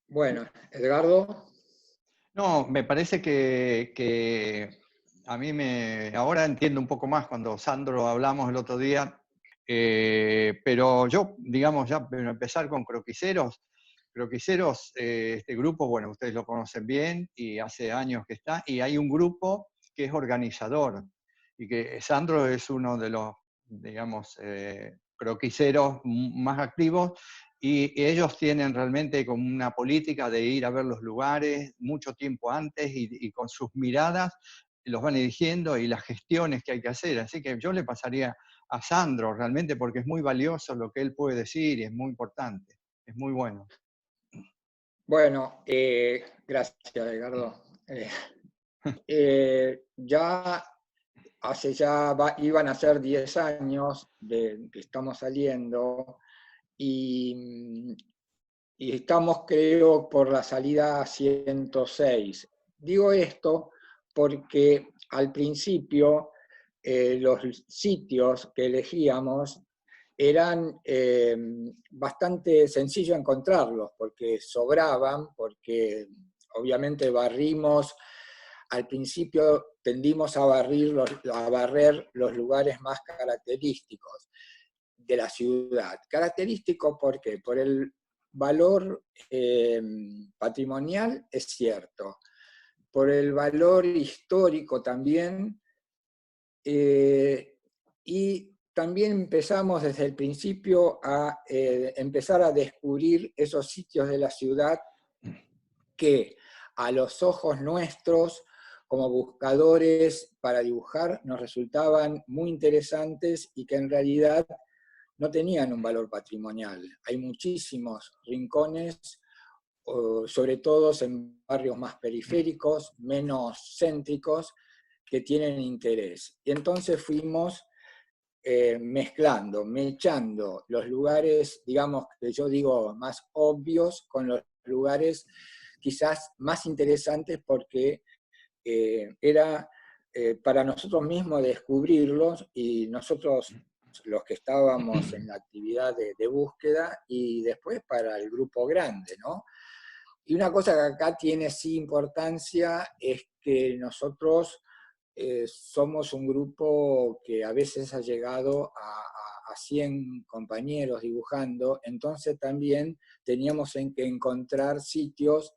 Bueno, Edgardo, No, me parece que a mí ahora entiendo un poco más cuando Sandro hablamos el otro día, pero yo, digamos, ya para empezar con Croquiseros. Croquiseros, este grupo, bueno, ustedes lo conocen bien y hace años que está, y hay un grupo que es organizador, y que Sandro es uno de los, digamos, croquiseros más activos, y ellos tienen realmente como una política de ir a ver los lugares mucho tiempo antes y con sus miradas los van dirigiendo y las gestiones que hay que hacer. Así que yo le pasaría a Sandro realmente porque es muy valioso lo que él puede decir y es muy importante, es muy bueno. bueno, gracias, Edgardo. Ya iban a ser 10 años de que estamos saliendo y, y estamos, creo, por la salida 106. Digo esto porque al principio los sitios que elegíamos eran bastante sencillo encontrarlos, porque sobraban, porque obviamente barrimos, al principio tendimos a barrer los lugares más característicos de la ciudad. Característico, ¿por qué? Por el valor patrimonial, es cierto, por el valor histórico también, y también empezamos desde el principio a empezar a descubrir esos sitios de la ciudad que a los ojos nuestros, como buscadores para dibujar, nos resultaban muy interesantes y que en realidad no tenían un valor patrimonial. Hay muchísimos rincones, sobre todo en barrios más periféricos, menos céntricos, que tienen interés. Y entonces fuimos mechando los lugares, digamos, que yo digo más obvios, con los lugares quizás más interesantes porque era para nosotros mismos descubrirlos y nosotros los que estábamos en la actividad de búsqueda y después para el grupo grande, ¿no? Y una cosa que acá tiene sí importancia es que nosotros somos un grupo que a veces ha llegado a 100 compañeros dibujando, entonces también teníamos que encontrar sitios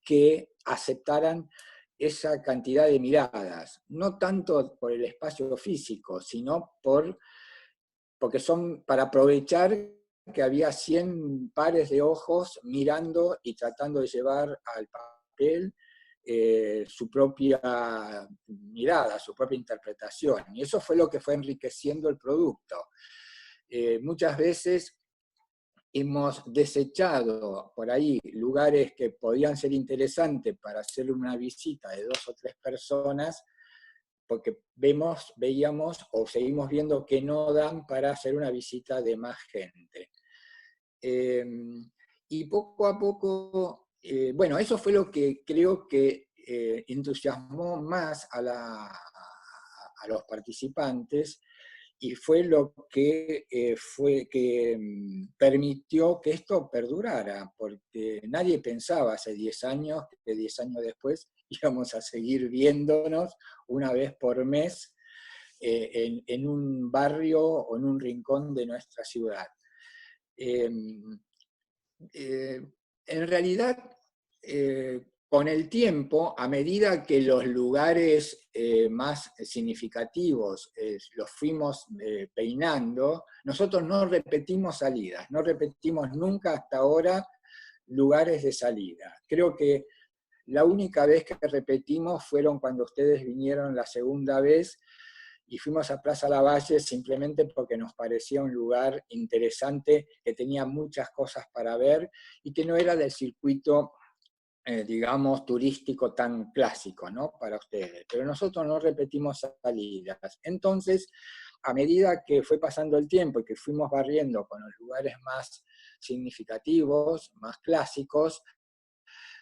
que aceptaran esa cantidad de miradas, no tanto por el espacio físico, sino porque son para aprovechar que había 100 pares de ojos mirando y tratando de llevar al papel su propia mirada, su propia interpretación. Y eso fue lo que fue enriqueciendo el producto. Muchas veces hemos desechado por ahí lugares que podían ser interesantes para hacer una visita de 2 o 3 personas, porque veíamos o seguimos viendo que no dan para hacer una visita de más gente. Eh, y poco a poco, bueno, eso fue lo que creo que entusiasmó más a los participantes y fue lo que, permitió que esto perdurara, porque nadie pensaba hace 10 años que 10 años después íbamos a seguir viéndonos una vez por mes en un barrio o en un rincón de nuestra ciudad. Eh, eh, en realidad, con el tiempo, a medida que los lugares más significativos los fuimos peinando, nosotros no repetimos salidas, no repetimos nunca hasta ahora lugares de salida. Creo que la única vez que repetimos fueron cuando ustedes vinieron la segunda vez y fuimos a Plaza Lavalle simplemente porque nos parecía un lugar interesante, que tenía muchas cosas para ver y que no era del circuito, digamos, turístico tan clásico, ¿no? Para ustedes. Pero nosotros no repetimos salidas. Entonces, a medida que fue pasando el tiempo y que fuimos barriendo con los lugares más significativos, más clásicos,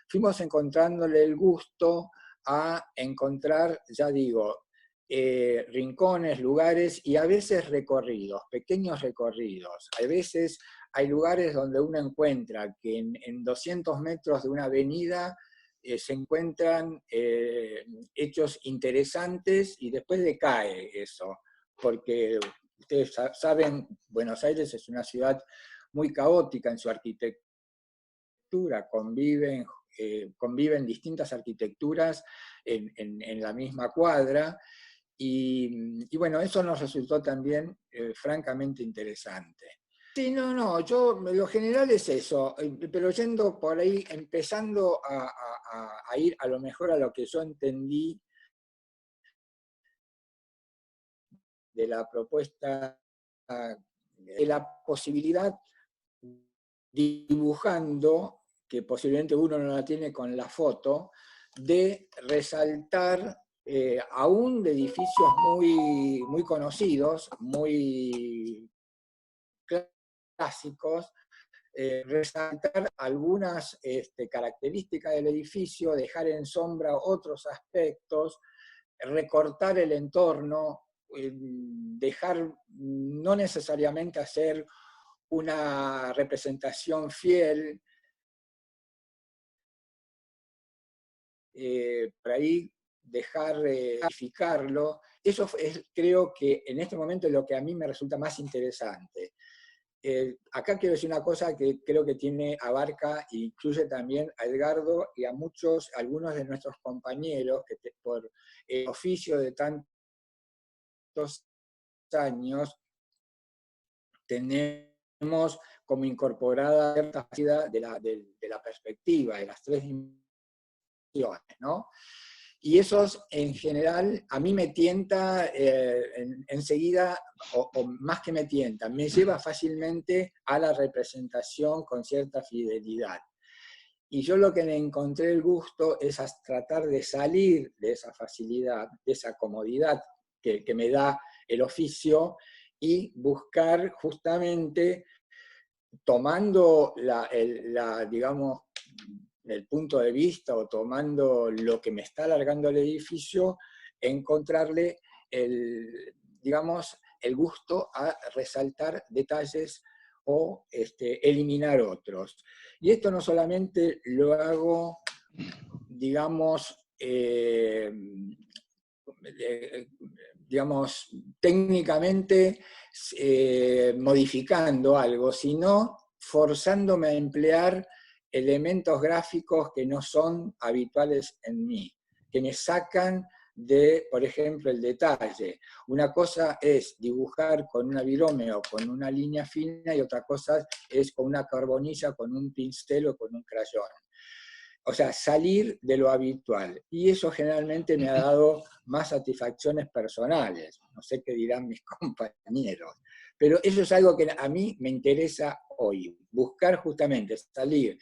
fuimos encontrándole el gusto a encontrar, ya digo, rincones, lugares y a veces recorridos, pequeños recorridos. A veces hay lugares donde uno encuentra que en 200 metros de una avenida se encuentran hechos interesantes y después decae eso, porque ustedes saben, Buenos Aires es una ciudad muy caótica en su arquitectura, conviven distintas arquitecturas en la misma cuadra, y bueno, eso nos resultó también francamente interesante. Sí, no, yo, lo general es eso, pero yendo por ahí, empezando a ir a lo mejor a lo que yo entendí de la propuesta, de la posibilidad, dibujando, que posiblemente uno no la tiene con la foto, de resaltar, aún de edificios muy conocidos, muy clásicos, resaltar algunas características del edificio, dejar en sombra otros aspectos, recortar el entorno, dejar, no necesariamente hacer una representación fiel, por ahí dejar verificarlo. Eso es, creo que en este momento es lo que a mí me resulta más interesante. Acá quiero decir una cosa que creo que abarca e incluye también a Edgardo y a algunos de nuestros compañeros que por el oficio de tantos años tenemos como incorporada cierta facilidad de la perspectiva, de las tres dimensiones, ¿no? Y esos, en general, a mí me tienta enseguida, o más que me tienta, me lleva fácilmente a la representación con cierta fidelidad. Y yo lo que le encontré el gusto es tratar de salir de esa facilidad, de esa comodidad que me da el oficio, y buscar justamente, tomando digamos, el punto de vista o tomando lo que me está alargando el edificio, encontrarle digamos, el gusto a resaltar detalles o eliminar otros. Y esto no solamente lo hago, digamos, técnicamente modificando algo, sino forzándome a emplear elementos gráficos que no son habituales en mí, que me sacan de, por ejemplo, el detalle. Una cosa es dibujar con una virome o con una línea fina, y otra cosa es con una carbonilla, con un pincel o con un crayón. O sea, salir de lo habitual. Y eso generalmente me ha dado más satisfacciones personales. No sé qué dirán mis compañeros. Pero eso es algo que a mí me interesa hoy. Buscar justamente salir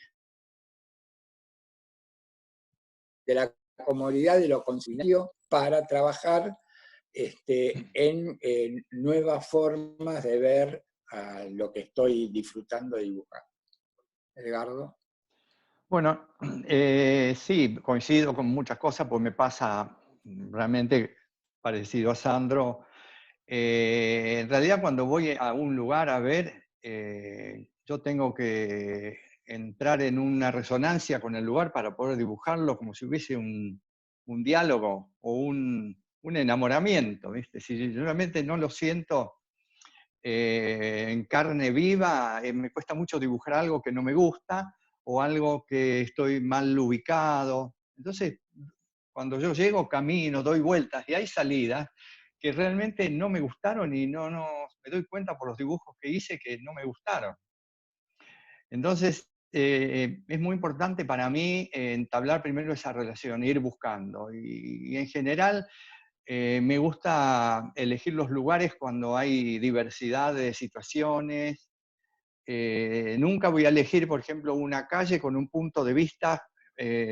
de la comodidad de lo consignario para trabajar en nuevas formas de ver lo que estoy disfrutando de dibujar. Edgardo. Bueno, sí, coincido con muchas cosas, pues me pasa realmente parecido a Sandro. En realidad, cuando voy a un lugar a ver, yo tengo que entrar en una resonancia con el lugar para poder dibujarlo como si hubiese un diálogo o un enamoramiento, ¿viste? Si realmente no lo siento en carne viva, me cuesta mucho dibujar algo que no me gusta o algo que estoy mal ubicado. Entonces, cuando yo llego, camino, doy vueltas y hay salidas que realmente no me gustaron y no me doy cuenta por los dibujos que hice que no me gustaron. Entonces, es muy importante para mí entablar primero esa relación, ir buscando. Y en general, me gusta elegir los lugares cuando hay diversidad de situaciones. Nunca voy a elegir, por ejemplo, una calle con un punto de vista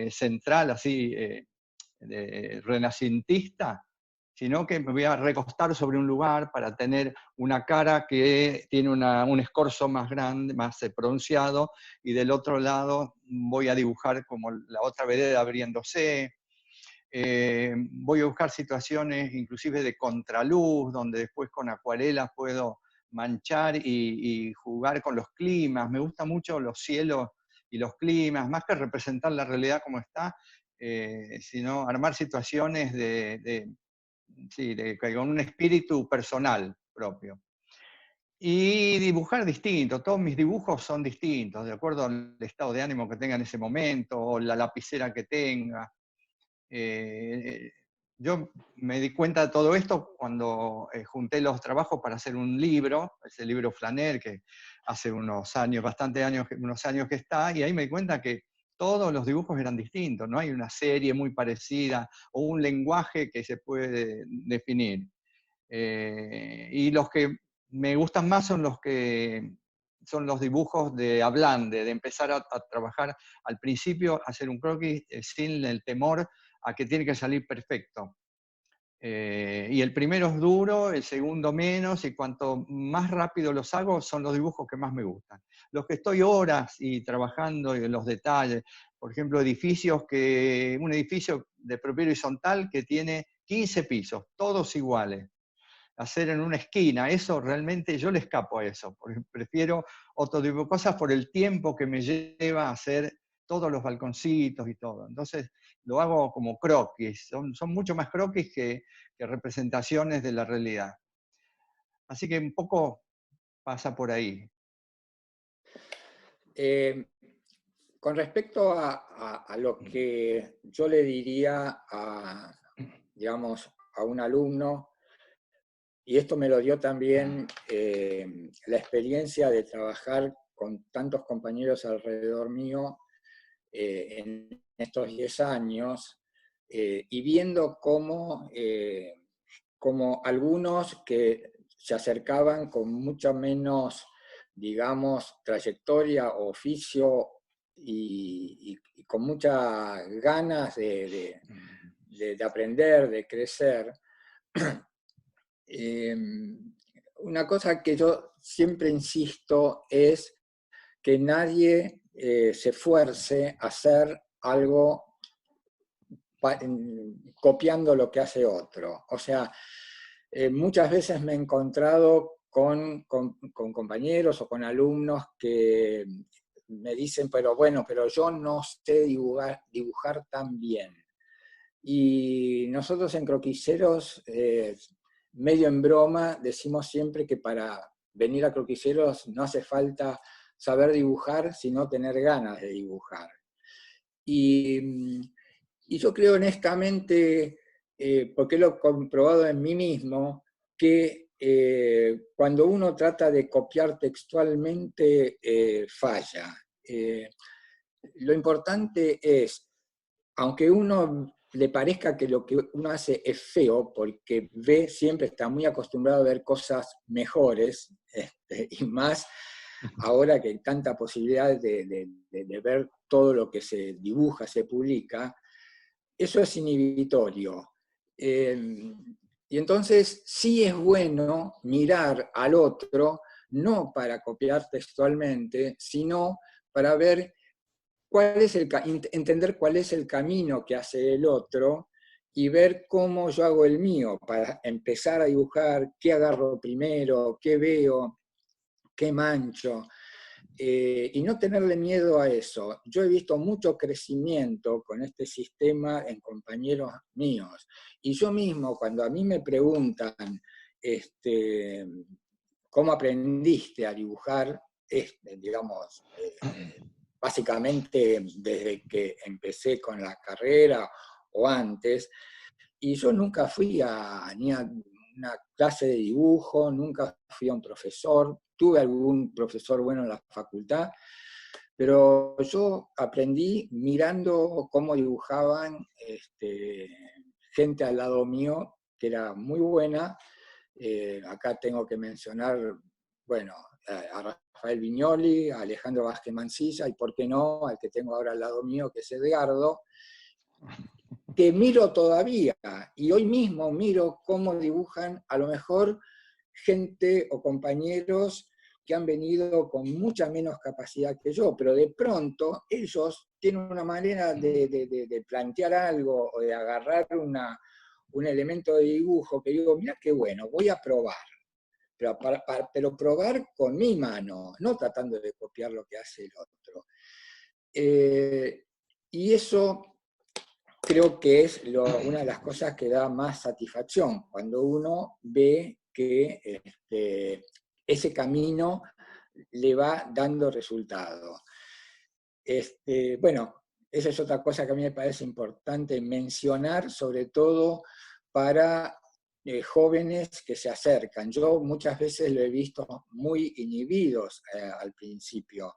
central, así, renacentista, sino que me voy a recostar sobre un lugar para tener una cara que tiene un escorzo más grande, más pronunciado, y del otro lado voy a dibujar como la otra vereda abriéndose. voy a buscar situaciones inclusive de contraluz, donde después con acuarelas puedo manchar y jugar con los climas. Me gustan mucho los cielos y los climas, más que representar la realidad como está, sino armar situaciones sí, con un espíritu personal propio. Y dibujar distinto, todos mis dibujos son distintos, de acuerdo al estado de ánimo que tenga en ese momento, o la lapicera que tenga. Yo me di cuenta de todo esto cuando junté los trabajos para hacer un libro, ese libro Flaner, que hace unos años, unos años que está, y ahí me di cuenta que todos los dibujos eran distintos, no hay una serie muy parecida o un lenguaje que se puede definir. Y los que me gustan más son los dibujos de ablande, de empezar a trabajar al principio, hacer un croquis sin el temor a que tiene que salir perfecto. Y el primero es duro, el segundo menos, y cuanto más rápido los hago, son los dibujos que más me gustan. Los que estoy horas y trabajando en los detalles, por ejemplo, un edificio de propio horizontal que tiene 15 pisos, todos iguales. Hacer en una esquina, eso realmente yo le escapo a eso, porque prefiero otro tipo de cosas por el tiempo que me lleva a hacer todos los balconcitos y todo. Entonces lo hago como croquis, son mucho más croquis que representaciones de la realidad. Así que un poco pasa por ahí. Con respecto a lo que yo le diría digamos, a un alumno, y esto me lo dio también la experiencia de trabajar con tantos compañeros alrededor mío en estos 10 años, y viendo cómo algunos que se acercaban con mucho menos, digamos, trayectoria o oficio y con muchas ganas de aprender, de crecer. Una cosa que yo siempre insisto es que nadie se esfuerce a hacer algo copiando lo que hace otro. O sea, muchas veces me he encontrado con compañeros o con alumnos que me dicen, pero bueno, pero yo no sé dibujar tan bien. Y nosotros en Croquiseros, medio en broma, decimos siempre que para venir a Croquiseros no hace falta saber dibujar, sino tener ganas de dibujar. Y yo creo honestamente, porque lo he comprobado en mí mismo, que cuando uno trata de copiar textualmente, falla. Lo importante es, aunque uno le parezca que lo que uno hace es feo, porque siempre está muy acostumbrado a ver cosas mejores, y más ahora que hay tanta posibilidad de ver todo lo que se dibuja, se publica, eso es inhibitorio. Y entonces sí es bueno mirar al otro, no para copiar textualmente, sino para ver entender cuál es el camino que hace el otro y ver cómo yo hago el mío para empezar a dibujar, qué agarro primero, qué veo, qué mancho. Y no tenerle miedo a eso. Yo he visto mucho crecimiento con este sistema en compañeros míos. Y yo mismo, cuando a mí me preguntan cómo aprendiste a dibujar, digamos, básicamente desde que empecé con la carrera o antes, y yo nunca fui ni a una clase de dibujo, nunca fui a un profesor, tuve algún profesor bueno en la facultad, pero yo aprendí mirando cómo dibujaban gente al lado mío, que era muy buena. Acá tengo que mencionar, bueno, a Rafael Viñoli, a Alejandro Vázquez Mancilla, y por qué no, al que tengo ahora al lado mío, que es Edgardo, que miro todavía, y hoy mismo miro cómo dibujan a lo mejor gente o compañeros que han venido con mucha menos capacidad que yo, pero de pronto ellos tiene una manera de plantear algo o de agarrar un elemento de dibujo que digo, mira qué bueno, voy a probar. Pero probar con mi mano, no tratando de copiar lo que hace el otro. Y eso creo que es una de las cosas que da más satisfacción, cuando uno ve que ese camino le va dando resultado. Bueno, esa es otra cosa que a mí me parece importante mencionar, sobre todo para jóvenes que se acercan. Yo muchas veces lo he visto muy inhibidos al principio,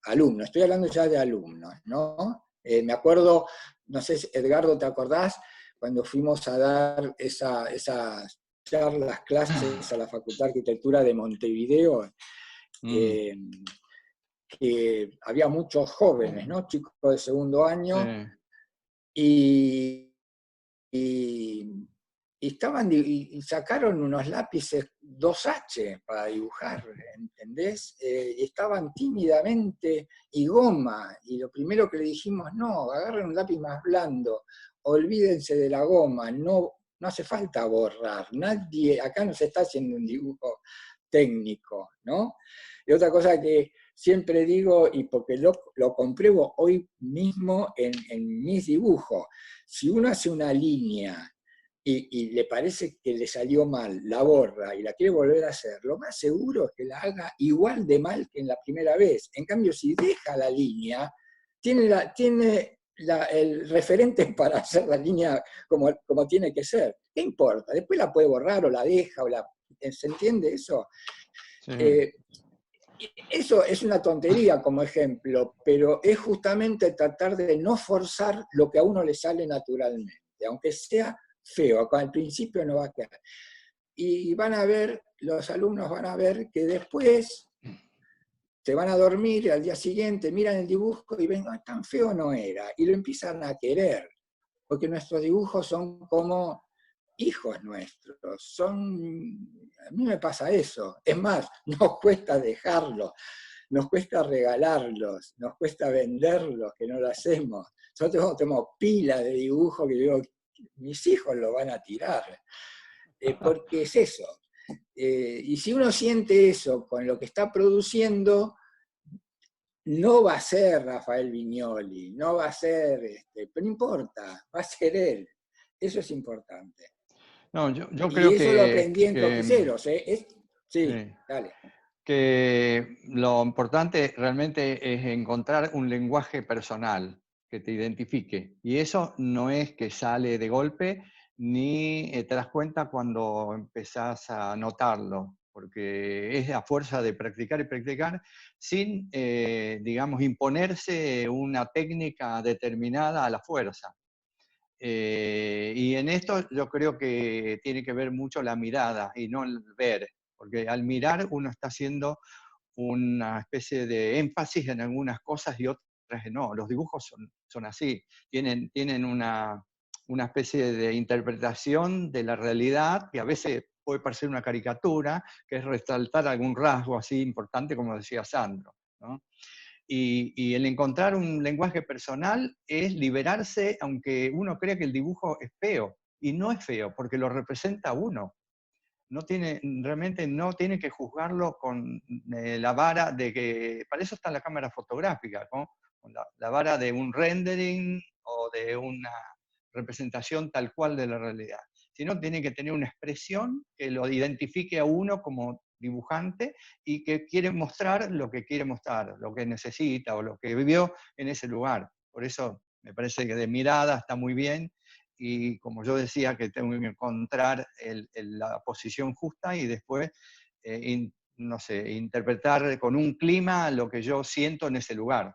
alumnos, estoy hablando ya de alumnos, ¿no? Me acuerdo, no sé, Edgardo, ¿te acordás? Cuando fuimos a dar esas charlas, clases a la Facultad de Arquitectura de Montevideo, que había muchos jóvenes, ¿no? Chicos de segundo año, y, y, y sacaron unos lápices 2H para dibujar, ¿entendés? Y estaban tímidamente, y goma, y lo primero que le dijimos, no, agarren un lápiz más blando, olvídense de la goma, no hace falta borrar, nadie, acá no se está haciendo un dibujo técnico, ¿no? Y otra cosa que siempre digo, y porque lo compruebo hoy mismo en mis dibujos, si uno hace una línea y le parece que le salió mal, la borra y la quiere volver a hacer, lo más seguro es que la haga igual de mal que en la primera vez. En cambio, si deja la línea, tiene el referente para hacer la línea como tiene que ser. ¿Qué importa? Después la puede borrar o la deja, ¿se entiende eso? Sí. Eso es una tontería como ejemplo, pero es justamente tratar de no forzar lo que a uno le sale naturalmente, aunque sea feo, al principio no va a quedar. Y van a ver, los alumnos van a ver que después se van a dormir y al día siguiente miran el dibujo y ven, no, tan feo no era, y lo empiezan a querer, porque nuestros dibujos son como hijos nuestros, a mí me pasa eso, es más, nos cuesta dejarlos, nos cuesta regalarlos, nos cuesta venderlos, que no lo hacemos. Nosotros tenemos pila de dibujos que digo, mis hijos lo van a tirar, porque es eso. Y si uno siente eso con lo que está produciendo, no va a ser Rafael Viñoli, no va a ser, pero no importa, va a ser él. Eso es importante. No, yo Y creo eso lo aprendí en que, Topiceros. Sí, sí, dale. que lo importante realmente es encontrar un lenguaje personal que te identifique. Y eso no es que sale de golpe, ni te das cuenta cuando empezás a notarlo, porque es a fuerza de practicar y practicar sin, digamos, imponerse una técnica determinada a la fuerza. Y en esto yo creo que tiene que ver mucho la mirada y no el ver, porque al mirar uno está haciendo una especie de énfasis en algunas cosas y otras no. Los dibujos son así, tienen una especie de interpretación de la realidad que a veces puede parecer una caricatura, que es resaltar algún rasgo así importante, como decía Sandro, ¿no? Y el encontrar un lenguaje personal es liberarse, aunque uno crea que el dibujo es feo, y no es feo, porque lo representa a uno. Realmente no tiene que juzgarlo con la vara de que, para eso está la cámara fotográfica, ¿no? Con la vara de un rendering o de una representación tal cual de la realidad. Sino tiene que tener una expresión que lo identifique a uno como dibujante y que quiere mostrar lo que quiere mostrar, lo que necesita o lo que vivió en ese lugar. Por eso me parece que de mirada está muy bien y como yo decía que tengo que encontrar la posición justa y después, no sé, interpretar con un clima lo que yo siento en ese lugar.